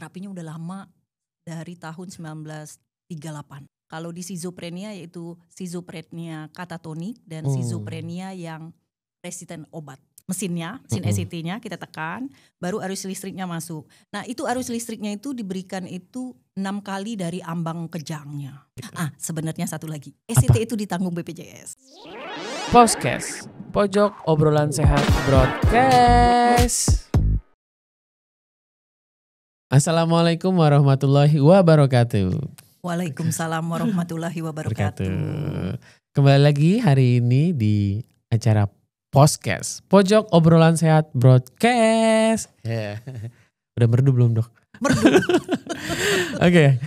terapinya udah lama dari tahun 1938. Kalau di schizophrenia yaitu schizophrenia katatonik dan schizophrenia yang resisten obat. Mesin SCT-nya kita tekan, baru arus listriknya masuk. Nah itu arus listriknya itu diberikan itu 6 kali dari ambang kejangnya. Sebenarnya satu lagi, SCT itu ditanggung BPJS. Podcast, pojok obrolan sehat broadcast. Assalamualaikum warahmatullahi wabarakatuh. Waalaikumsalam warahmatullahi wabarakatuh. Kembali lagi hari ini di acara podcast, pojok obrolan sehat broadcast. Udah merdu belum dok? Merdu. Oke.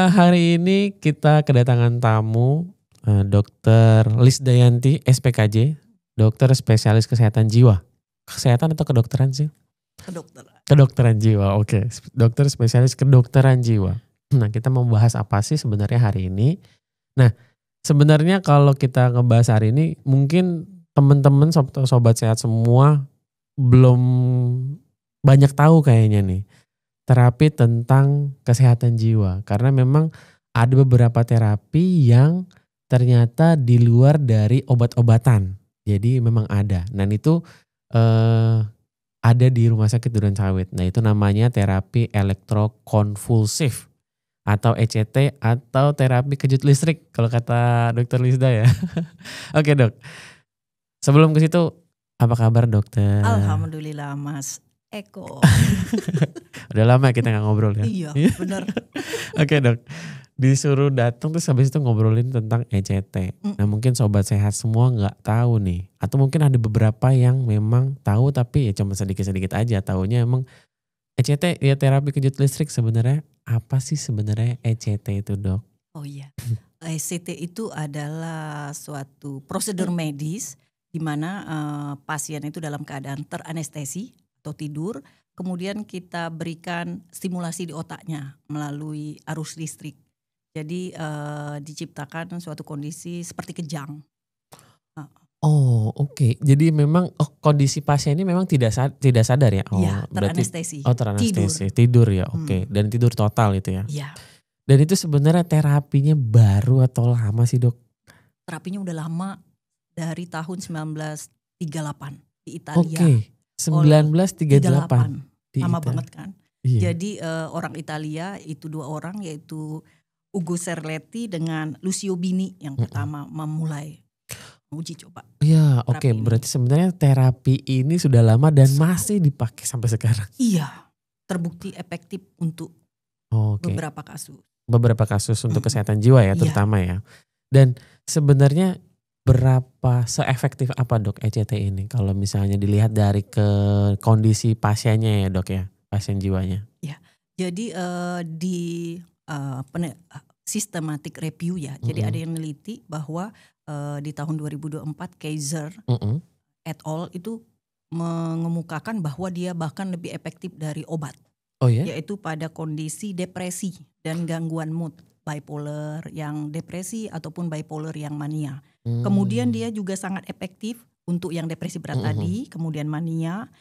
Hari ini kita kedatangan tamu Dr. Lisdayanti SPKJ, dokter spesialis kesehatan jiwa. Kesehatan atau kedokteran sih? Kedokteran jiwa, oke. Dokter spesialis kedokteran jiwa. Nah, kita mau bahas apa sih sebenarnya hari ini? Nah, sebenarnya kalau kita ngebahas hari ini, mungkin teman-teman sobat sehat semua belum banyak tahu kayaknya nih terapi tentang kesehatan jiwa. Karena memang ada beberapa terapi yang ternyata di luar dari obat-obatan. Jadi memang ada. Dan itu ada di Rumah Sakit Durensawit. Nah itu namanya terapi elektrokonvulsif atau ECT atau terapi kejut listrik kalau kata Dokter Lisda ya. Oke dok. Sebelum ke situ apa kabar dokter? Alhamdulillah Mas Eko. Udah lama kita gak ngobrol ya. Iya benar. Oke dok. Disuruh datang terus habis itu ngobrolin tentang ECT. Nah mungkin sobat sehat semua gak tahu nih. Atau mungkin ada beberapa yang memang tahu tapi ya cuma sedikit-sedikit aja. Taunya emang ECT ya terapi kejut listrik sebenarnya apa sih sebenarnya ECT itu dok? Oh iya. ECT itu adalah suatu prosedur medis di mana pasien itu dalam keadaan teranestesi atau tidur. Kemudian kita berikan stimulasi di otaknya melalui arus listrik. Jadi diciptakan suatu kondisi seperti kejang. Oh oke. Jadi memang kondisi pasien ini memang tidak sadar ya? Oh, ya teranestesi. Teranestesi. Tidur ya oke. Dan tidur total itu ya? Iya. Dan itu sebenarnya terapinya baru atau lama sih dok? Terapinya udah lama dari tahun 1938 di Italia. Oke. 1938. Lama banget kan? Iya. Jadi orang Italia itu 2 orang yaitu Ugo Serletti dengan Lucio Bini yang pertama memulai uji coba. Iya, oke. Berarti sebenarnya terapi ini sudah lama dan masih dipakai sampai sekarang. Iya, terbukti efektif untuk beberapa kasus. Beberapa kasus untuk kesehatan jiwa ya, terutama ya. Dan sebenarnya berapa seefektif apa dok ECT ini kalau misalnya dilihat dari kondisi pasiennya ya dok ya, pasien jiwanya? Ya, jadi di systematic review ya. Jadi ada yang meneliti bahwa di tahun 2024 Kaiser et al. Itu mengemukakan bahwa dia bahkan lebih efektif dari obat. Oh ya? Yaitu pada kondisi depresi dan gangguan mood, bipolar yang depresi ataupun bipolar yang mania. Kemudian dia juga sangat efektif untuk yang depresi berat tadi, kemudian mania.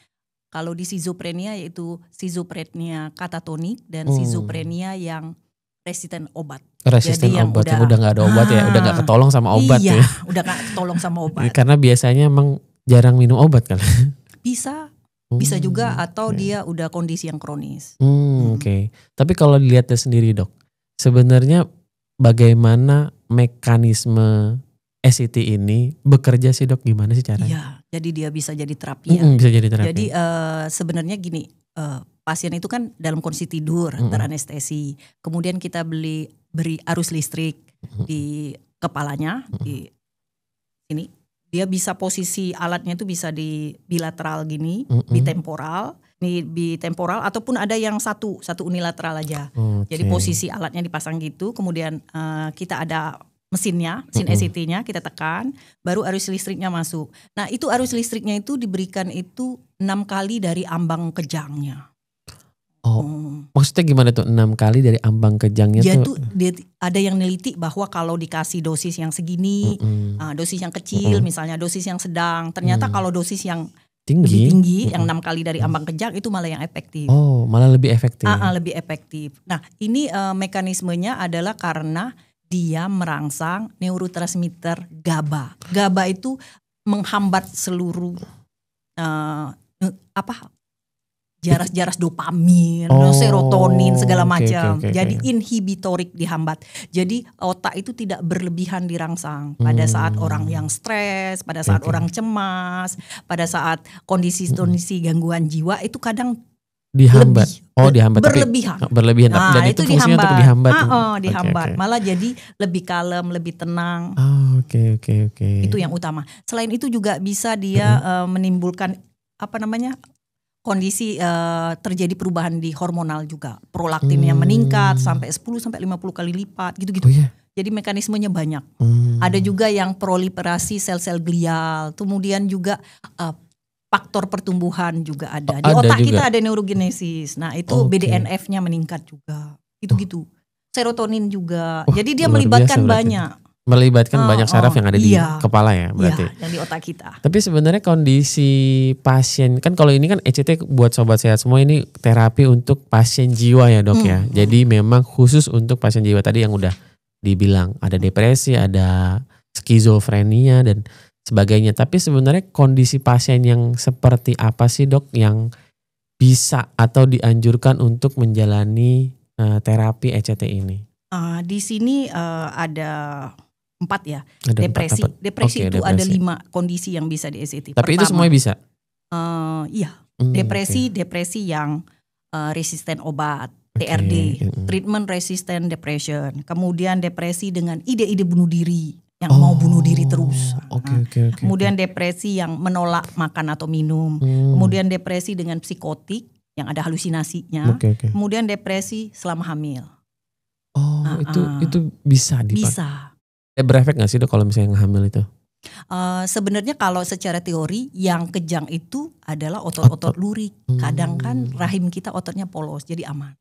Kalau di schizophrenia yaitu schizophrenia katatonik dan schizophrenia yang resisten obat. Resisten obat, udah gak ada obat ya, udah gak ketolong sama obat ya. Iya, udah gak ketolong sama obat. Karena biasanya emang jarang minum obat kan? Bisa juga atau dia udah kondisi yang kronis. Oke. Tapi kalau dilihat sendiri dok, sebenarnya bagaimana mekanisme SCT ini bekerja sih dok, gimana sih caranya? Iya, jadi dia bisa jadi terapi ya. Bisa jadi terapi. Jadi sebenarnya gini, pasien itu kan dalam kondisi tidur, teranestesi. Kemudian kita beri arus listrik di kepalanya, di sini. Dia bisa posisi alatnya itu bisa di bilateral gini, bitemporal, bitemporal ataupun ada yang satu unilateral aja. Jadi posisi alatnya dipasang gitu, kemudian kita ada mesin SCT-nya kita tekan, baru arus listriknya masuk. Nah itu arus listriknya itu diberikan itu 6 kali dari ambang kejangnya. Maksudnya gimana tuh 6 kali dari ambang kejangnya tuh? Ada yang neliti bahwa kalau dikasih dosis yang segini, dosis yang kecil misalnya dosis yang sedang, ternyata kalau dosis yang lebih Tinggi. tinggi, yang 6 kali dari ambang kejang itu malah yang efektif. Oh, malah lebih efektif. Lebih efektif. Nah, ini mekanismenya adalah karena dia merangsang neurotransmitter GABA. GABA itu menghambat seluruh jaras-jaras dopamin, serotonin segala macam. Jadi inhibitorik dihambat. Jadi otak itu tidak berlebihan dirangsang pada saat orang yang stres, pada saat orang cemas, pada saat kondisi-kondisi gangguan jiwa itu kadang dihambat. Dihambat berlebihan. Berlebihan. Nah, dan itu fungsinya untuk dihambat. dihambat. Malah jadi lebih kalem, lebih tenang. Oke. Itu yang utama. Selain itu juga bisa dia menimbulkan kondisi terjadi perubahan di hormonal juga. Prolaktinnya meningkat sampai 10 sampai 50 kali lipat gitu-gitu. Jadi mekanismenya banyak. Ada juga yang proliferasi sel-sel glial. Kemudian juga faktor pertumbuhan juga ada. Di otak juga. Kita ada neurogenesis. Nah, itu BDNF-nya meningkat juga. Gitu-gitu. Serotonin juga. Jadi dia melibatkan banyak. Melibatkan banyak saraf yang ada di kepala ya berarti. Iya, yang di otak kita. Tapi sebenarnya kondisi pasien, kan kalau ini kan ECT buat sobat sehat semua ini terapi untuk pasien jiwa ya dok ya. Jadi memang khusus untuk pasien jiwa tadi yang udah dibilang. Ada depresi, ada skizofrenia dan sebagainya. Tapi sebenarnya kondisi pasien yang seperti apa sih dok yang bisa atau dianjurkan untuk menjalani terapi ECT ini? Di sini ada 4 ya. Ada depresi. 4. Depresi itu ada 5 kondisi yang bisa di ECT. Tapi itu semuanya bisa? Iya. Depresi yang resisten obat, TRD, treatment resistant depression. Kemudian depresi dengan ide-ide bunuh diri, yang mau bunuh diri terus. Kemudian depresi yang menolak makan atau minum. Kemudian depresi dengan psikotik yang ada halusinasinya. Kemudian depresi selama hamil. Itu bisa dipakai? Bisa. Berefek gak sih dok kalau misalnya hamil itu? Sebenarnya kalau secara teori yang kejang itu adalah otot-otot lurik. Kadang kan rahim kita ototnya polos jadi aman.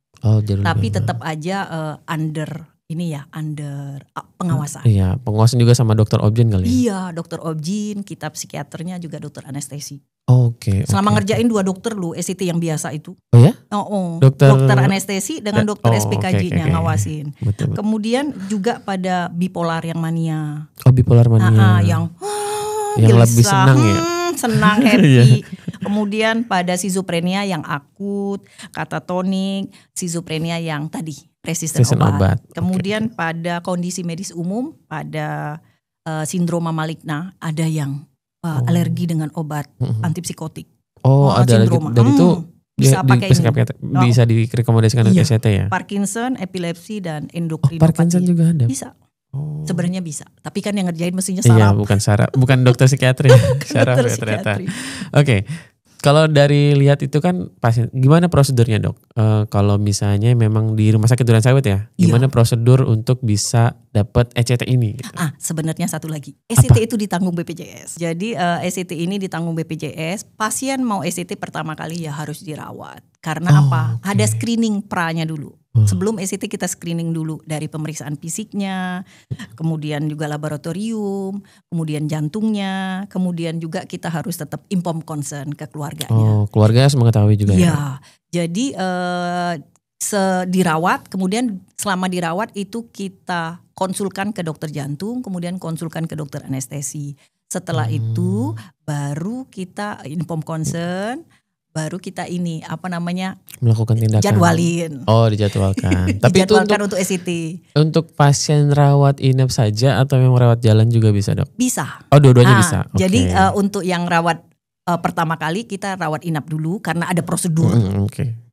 Tapi tetap aja under pengawasan. Iya, pengawasan juga sama dokter obgyn kali ya? Iya, dokter obgyn, kita psikiaternya juga dokter anestesi. Selama ngerjain 2 dokter lu, ECT yang biasa itu. Oh ya? Dokter anestesi dengan dokter SPKJ-nya ngawasin. Betul. Kemudian juga pada bipolar yang mania. Bipolar mania. Yang lebih senang ya? Senang, happy. Kemudian pada schizophrenia yang akut, katatonik, schizophrenia yang tadi resisten obat. Kemudian pada kondisi medis umum, pada sindroma maligna ada yang alergi dengan obat antipsikotik. Ada sindroma. Dan itu bisa pakai ini. Bisa direkomendasikan untuk ECT ya? Parkinson, epilepsi dan endokrinopati. Parkinson juga ada? Bisa. Sebenarnya bisa. Tapi kan yang ngerjain mestinya saraf. Iya, bukan saraf. Bukan dokter psikiatri. Saraf ya ternyata. Oke. Kalau dari lihat itu kan pasien, gimana prosedurnya dok? Kalau misalnya memang di rumah sakit Durian Sawit ya, gimana prosedur untuk bisa dapat ECT ini? Gitu? Sebenarnya satu lagi, ECT itu ditanggung BPJS. Jadi ECT ini ditanggung BPJS. Pasien mau ECT pertama kali ya harus dirawat. Karena apa? Ada screening pra-nya dulu. Sebelum ECT kita screening dulu dari pemeriksaan fisiknya, kemudian juga laboratorium, kemudian jantungnya, kemudian juga kita harus tetap inform concern ke keluarganya. Keluarga harus mengetahui juga ya? Jadi dirawat, kemudian selama dirawat itu kita konsulkan ke dokter jantung, kemudian konsulkan ke dokter anestesi. Setelah itu baru kita inform concern, baru kita melakukan tindakan. Jadwalin. Dijadwalkan. Tapi itu untuk ECT. Untuk pasien rawat inap saja atau yang rawat jalan juga bisa dok? Bisa. Dua-duanya bisa. Jadi untuk yang rawat pertama kali kita rawat inap dulu karena ada prosedur.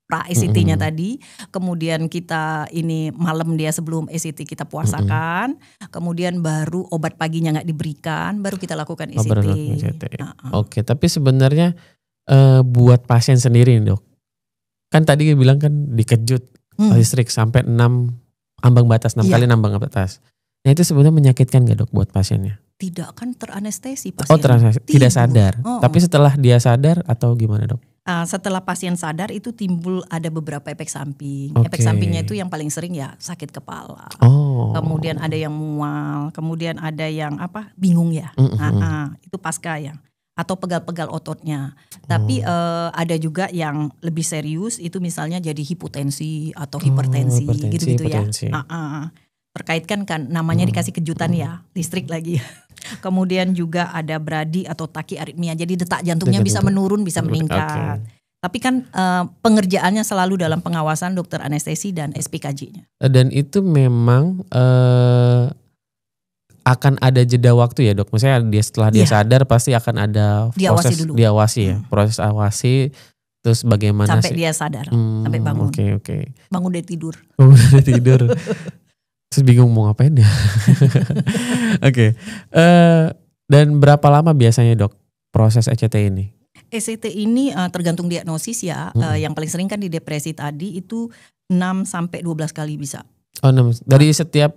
Pra ECT-nya tadi. Kemudian kita malam dia sebelum ECT kita puasakan. Kemudian baru obat paginya nggak diberikan, baru kita lakukan ECT. Tapi sebenarnya buat pasien sendiri nih dok, kan tadi bilang kan dikejut listrik sampai 6 ambang batas, 6 kali ambang batas. Nah itu sebenarnya menyakitkan gak dok buat pasiennya? Tidak, kan teranestesi pasien. Tidak sadar. Tapi setelah dia sadar atau gimana dok? Setelah pasien sadar itu timbul ada beberapa efek samping. Efek sampingnya itu yang paling sering ya sakit kepala. Kemudian ada yang mual, kemudian ada yang bingung ya. Itu pasca ya. atau pegal-pegal ototnya. Tapi ada juga yang lebih serius itu misalnya jadi hipotensi atau hipertensi gitu-gitu ya. Terkaitkan kan namanya dikasih kejutan ya, listrik lagi. Kemudian juga ada bradi atau takiarritmia. Jadi detak jantungnya bisa menurun, bisa meningkat. Tapi kan pengerjaannya selalu dalam pengawasan dokter anestesi dan SPKJ-nya. Dan itu memang akan ada jeda waktu ya dok. Misalnya setelah dia sadar pasti akan ada proses diawasi ya. Proses awasi terus bagaimana sampai dia sadar, sampai bangun. Oke. Bangun dari tidur. Terus bingung mau ngapain ya. Oke. Dan berapa lama biasanya dok proses ECT ini? ECT ini tergantung diagnosis ya. Yang paling sering kan di depresi tadi itu 6 sampai 12 kali bisa. Oh, 6. Dari setiap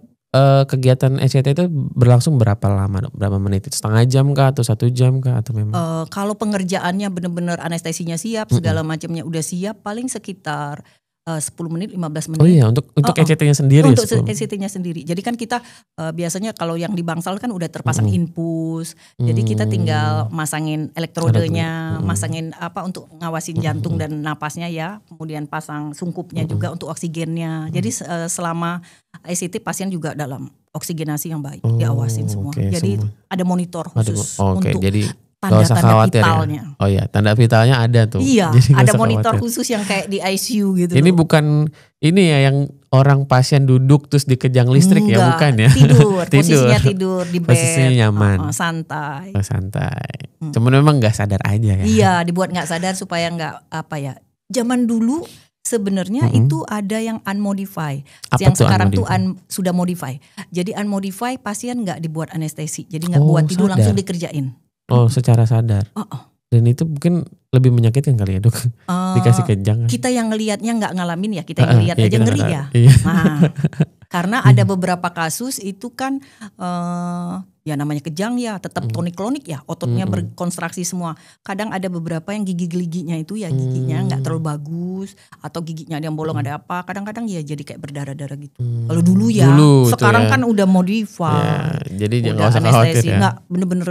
kegiatan ECT itu berlangsung berapa lama dok? Berapa menit? Setengah jam kah atau 1 jam kah atau memang? Kalau pengerjaannya benar-benar anestesinya siap, segala macamnya udah siap, paling sekitar 10 menit, 15 menit. Oh iya, untuk ECT-nya sendiri. Untuk ECT-nya sendiri. Jadi kan kita biasanya kalau yang di bangsal kan udah terpasang infus. Jadi kita tinggal masangin elektrodenya, masangin untuk ngawasin jantung dan napasnya ya. Kemudian pasang sungkupnya juga untuk oksigennya. Jadi selama ECT pasien juga dalam oksigenasi yang baik, diawasin semua. Jadi ada monitor khusus untuk jadi tanda-tanda vitalnya. Ya. Oh iya, tanda vitalnya ada tuh. Iya, ada monitor khusus yang kayak di ICU gitu. Ini bukan ini ya yang orang pasien duduk terus dikejang listrik. Enggak, ya, bukan ya? Tidur, posisinya tidur di bed. Posisinya nyaman. Santai. Santai. Cuman memang gak sadar aja ya. Iya, dibuat gak sadar supaya gak zaman dulu sebenarnya itu ada yang unmodify. Yang sekarang tuh sudah modify. Jadi unmodify pasien gak dibuat anestesi. Jadi gak buat tidur, langsung dikerjain. Oh, secara sadar. Dan itu mungkin lebih menyakitkan kali ya dok. Dikasih kejang. Kita yang ngelihatnya nggak ngalamin ya, kita yang ngelihat aja ngeri ya. Nah, karena ada beberapa kasus itu kan ya namanya kejang ya, tetap tonik-klonik ya, ototnya berkonstruksi semua. Kadang ada beberapa yang gigi-giginya itu ya giginya nggak terlalu bagus, atau giginya ada yang bolong ada apa. Kadang-kadang ya jadi kayak berdarah-darah gitu. Kalau dulu ya, sekarang kan udah modify. Ya, jadi udah nggak usah khawatir ya. Nggak bener-bener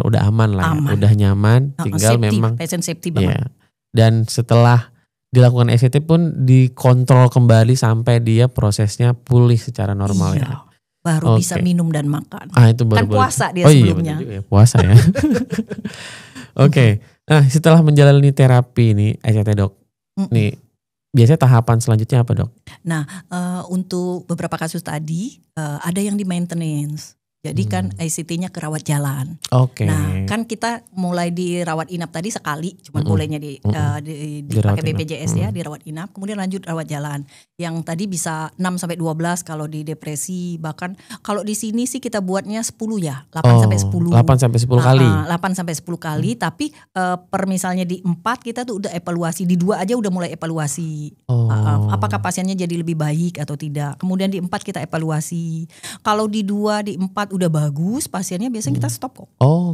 udah aman lah, udah nyaman. Tinggal safety, memang patient safety banget. Ya. Dan setelah dilakukan ECT pun dikontrol kembali sampai dia prosesnya pulih secara normal ya. Baru bisa minum dan makan. Itu baru kan puasa dia sebelumnya. Iya, puasa ya. Oke. Nah, setelah menjalani terapi ini ECT dok, nih biasanya tahapan selanjutnya apa dok? Nah, untuk beberapa kasus tadi ada yang di maintenance. Jadi kan ICT-nya ke rawat jalan. Nah, kan kita mulai di rawat inap tadi sekali, cuma bolehnya dipakai BPJS ya, di rawat inap, kemudian lanjut rawat jalan. Yang tadi bisa 6 sampai 12 kalau di depresi, bahkan kalau di sini sih kita buatnya 10 ya, 8 sampai 10. 8 sampai 10 kali. 8 sampai 10 kali, tapi per misalnya di 4 kita tuh udah evaluasi, di 2 aja udah mulai evaluasi. Apakah pasiennya jadi lebih baik atau tidak. Kemudian di 4 kita evaluasi. Kalau di 2, di 4 udah bagus pasiennya, biasanya kita stop kok.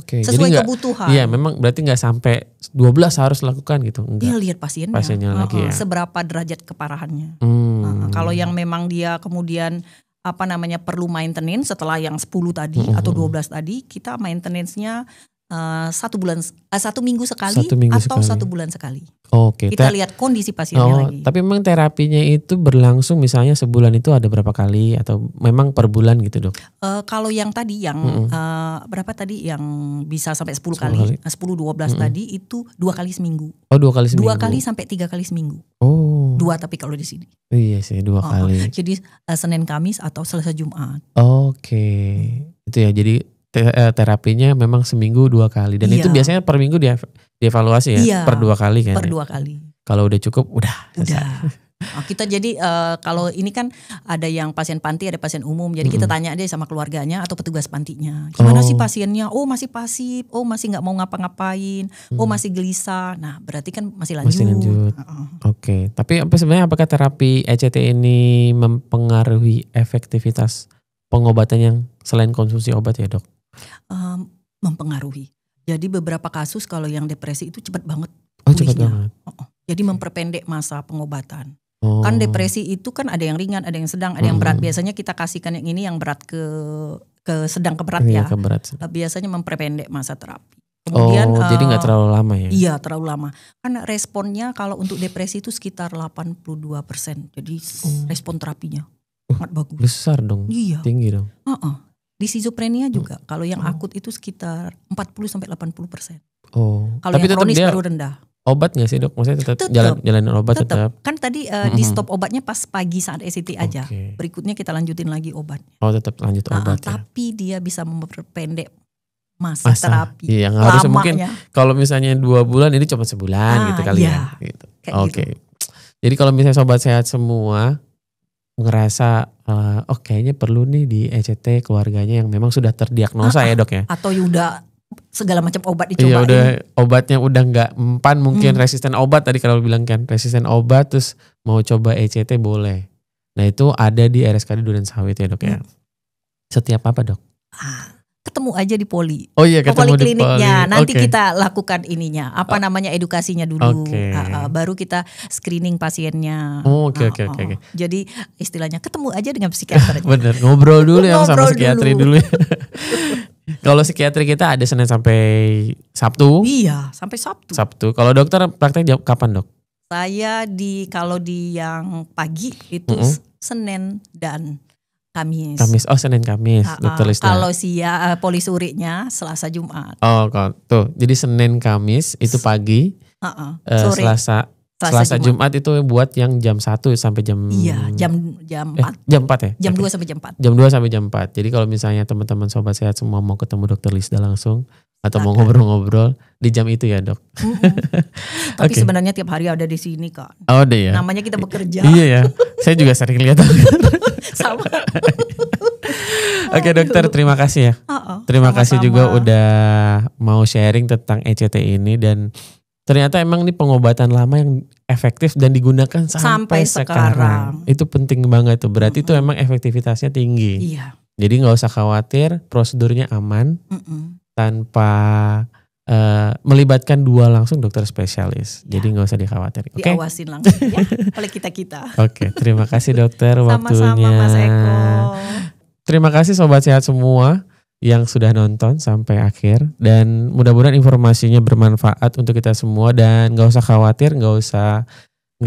Sesuai jadi kebutuhan. Iya, memang berarti nggak sampai 12 harus lakukan gitu. Enggak. Dia lihat pasiennya lagi ya. Seberapa derajat keparahannya. Kalau yang memang dia kemudian perlu maintenance setelah yang 10 tadi atau 12 tadi, kita maintenance-nya 1 minggu sekali atau 1 bulan sekali. Kita lihat kondisi pasiennya lagi. Tapi memang terapinya itu berlangsung misalnya sebulan itu ada berapa kali atau memang per bulan gitu dok? Kalau yang tadi yang berapa tadi yang bisa sampai 10 kali. 10-12 tadi itu 2 kali seminggu. 2 kali seminggu. 2 kali sampai 3 kali seminggu. 2 tapi kalau di sini. Iya sih 2 kali. Jadi Senin Kamis atau Selasa Jumat. Itu ya, jadi terapinya memang seminggu 2 kali dan itu biasanya per minggu dievaluasi ya, per 2 kali kan. Per 2 kali. Kalau udah cukup udah. Kita jadi kalau ini kan ada yang pasien panti, ada pasien umum. Jadi kita tanya deh sama keluarganya atau petugas pantinya. Gimana sih pasiennya? Masih pasif. Masih nggak mau ngapa-ngapain. Masih gelisah. Nah, berarti kan masih lanjut. Tapi sebenarnya apakah terapi ECT ini mempengaruhi efektivitas pengobatan yang selain konsumsi obat ya dok? Mempengaruhi. Jadi beberapa kasus kalau yang depresi itu cepat banget cepat banget. Jadi memperpendek masa pengobatan. Kan depresi itu kan ada yang ringan, ada yang sedang, ada yang berat. Biasanya kita kasihkan yang ini yang berat ke ke sedang ke berat Iya, ya. ke berat. Biasanya memperpendek masa terapi. Kemudian jadi nggak terlalu lama ya? Iya, terlalu lama. Kan responnya kalau untuk depresi itu sekitar 82%. Jadi respon terapinya sangat bagus. Besar dong. Iya. Tinggi dong. Di schizophrenia juga kalau yang akut itu sekitar 40-80%. Kalau Tapi yang tetap kronis dia baru rendah. obat gak sih dok? Maksudnya tetap jalanin obat tetap? Kan tadi di stop obatnya pas pagi saat ECT aja. Berikutnya kita lanjutin lagi obatnya. Tetap lanjut obat ya. Tapi dia bisa memperpendek masa terapi. Iya, harusnya mungkin kalau misalnya 2 bulan ini cuma sebulan gitu kali ya. Gitu. Oke. Jadi kalau misalnya sobat sehat semua ngerasa kayaknya perlu nih di ECT keluarganya yang memang sudah terdiagnosa ya dok ya. Atau udah segala macam obat dicobain. Iya udah obatnya udah nggak mempan mungkin resisten obat tadi kalau bilang kan resisten obat terus mau coba ECT boleh. Nah itu ada di RSKD Duren Sawit ya dok ya. Setiap apa dok? Ketemu aja di poli. Oh iya ketemu di kliniknya. Poli. Nanti kita lakukan ininya. Apa namanya edukasinya dulu. Baru kita screening pasiennya. Oke. Jadi istilahnya ketemu aja dengan psikiaternya. Bener ngobrol dulu ya sama psikiatri dulu ya. Kalau psikiatri kita ada Senin sampai Sabtu. Iya sampai Sabtu. Kalau dokter praktek kapan dok? Saya kalau di yang pagi itu Senin dan Kamis. Senin Kamis dokter Lisda. Kalau polisuriknya Selasa Jumat. Tuh. Jadi Senin Kamis itu pagi. Sore. Selasa Jumat itu buat yang jam 1 sampai jam. Iya, jam 4. Jam 4 ya? Jam 2 sampai jam 4. Jam 2 sampai jam 4. Jadi kalau misalnya teman-teman sobat sehat semua mau ketemu dokter Lisda langsung atau mau ngobrol-ngobrol di jam itu ya, Dok. Tapi sebenarnya tiap hari ada di sini, Kak. Oh, ada ya. Namanya kita bekerja. Iya ya. Saya juga sering lihat. Sama. Oke, dokter, terima kasih ya. Terima kasih juga udah mau sharing tentang ECT ini dan ternyata emang ini pengobatan lama yang efektif dan digunakan sampai sekarang. Itu penting banget tuh. Berarti itu emang efektivitasnya tinggi. Iya. Jadi nggak usah khawatir, prosedurnya aman tanpa melibatkan 2 langsung dokter spesialis. Ya. Jadi nggak usah dikhawatir. Diawasin langsung ya oleh kita. Oke, terima kasih dokter waktunya. Sama-sama Mas Eko. Terima kasih sobat sehat semua yang sudah nonton sampai akhir dan mudah-mudahan informasinya bermanfaat untuk kita semua dan nggak usah khawatir, nggak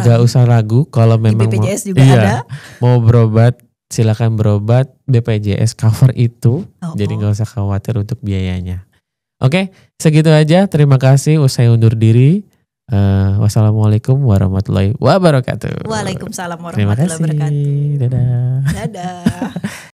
usah ragu kalau memang di BPJS juga ada. Mau berobat silakan berobat, BPJS cover itu, jadi nggak usah khawatir untuk biayanya. Oke, segitu aja. Terima kasih. Usai undur diri. Wassalamualaikum warahmatullahi wabarakatuh. Waalaikumsalam warahmatullahi wabarakatuh. Dadah. Dadah.